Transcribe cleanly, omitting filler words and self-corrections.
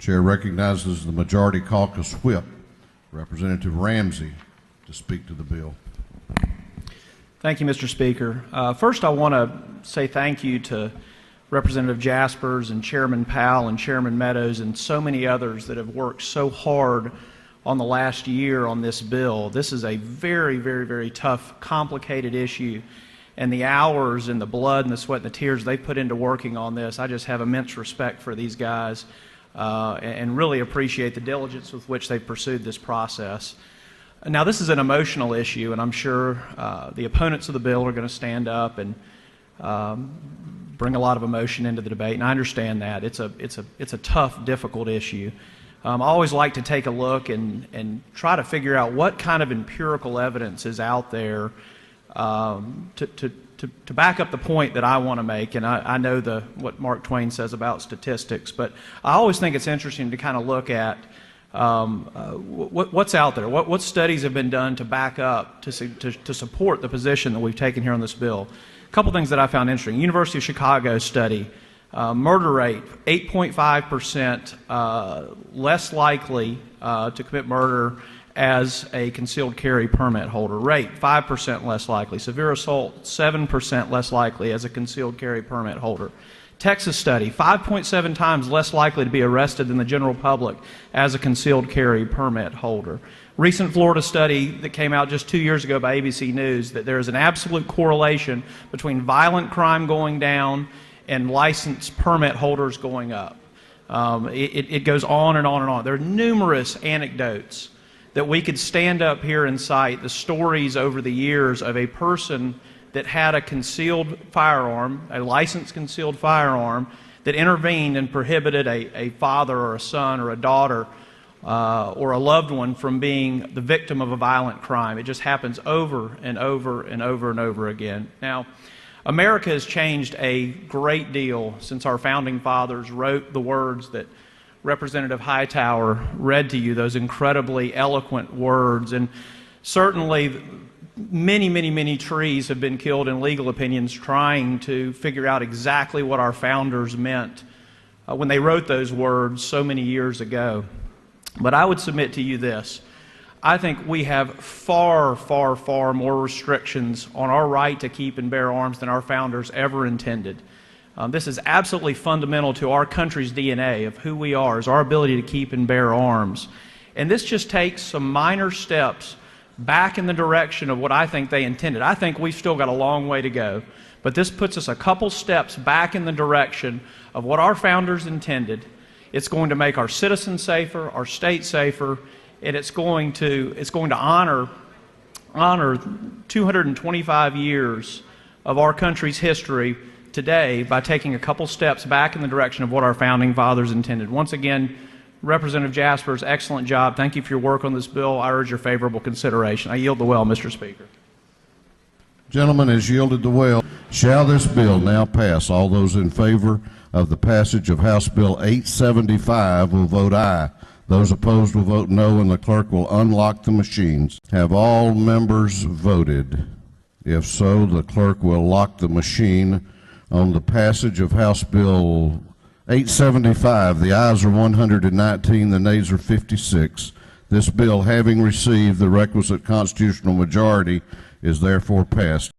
Chair recognizes the Majority Caucus Whip, Representative Ramsey, to speak to the bill. Thank you, Mr. Speaker. First, I want to say thank you to Representative Jaspers and Chairman Powell and Chairman Meadows and so many others that have worked so hard on the last year on this bill. This is a very, very, very tough, complicated issue, and the hours and the blood and the sweat and the tears they put into working on this, I just have immense respect for these guys and really appreciate the diligence with which they've pursued this process. Now, this is an emotional issue, and I'm sure the opponents of the bill are going to stand up and bring a lot of emotion into the debate, and I understand that. It's a tough, difficult issue. I always like to take a look and try to figure out what kind of empirical evidence is out there to back up the point that I want to make. And I know what Mark Twain says about statistics, but I always think it's interesting to kind of look at what's out there, what studies have been done to back up, to support the position that we've taken here on this bill. A couple things that I found interesting. University of Chicago study, murder rate, 8.5% less likely to commit murder as a concealed carry permit holder. Rape, 5% less likely. Severe assault, 7% less likely as a concealed carry permit holder. Texas study, 5.7 times less likely to be arrested than the general public as a concealed carry permit holder. Recent Florida study that came out just 2 years ago by ABC News that there is an absolute correlation between violent crime going down and license permit holders going up. It goes on and on and on. There are numerous anecdotes that we could stand up here and cite the stories over the years of a person that had a concealed firearm, a licensed concealed firearm, that intervened and prohibited a father or a son or a daughter or a loved one from being the victim of a violent crime. It just happens over and over and over and over again. Now, America has changed a great deal since our founding fathers wrote the words that Representative Hightower read to you, those incredibly eloquent words. And certainly many, many, many trees have been killed in legal opinions trying to figure out exactly what our founders meant when they wrote those words so many years ago. But I would submit to you this. I think we have far, far, far more restrictions on our right to keep and bear arms than our founders ever intended. This is absolutely fundamental to our country's DNA of who we are, is our ability to keep and bear arms. And this just takes some minor steps back in the direction of what I think they intended. I think we've still got a long way to go, but this puts us a couple steps back in the direction of what our founders intended. It's going to make our citizens safer, our state safer, and it's going to honor 225 years of our country's history today by taking a couple steps back in the direction of what our founding fathers intended. Once again, Representative Jaspers, excellent job. Thank you for your work on this bill. I urge your favorable consideration. I yield the well, Mr. Speaker. Gentleman has yielded the well. Shall this bill now pass? All those in favor of the passage of House Bill 875 will vote aye. Those opposed will vote no, and the clerk will unlock the machines. Have all members voted? If so, the clerk will lock the machine on the passage of House Bill 875. The ayes are 119, the nays are 56. This bill, having received the requisite constitutional majority, is therefore passed.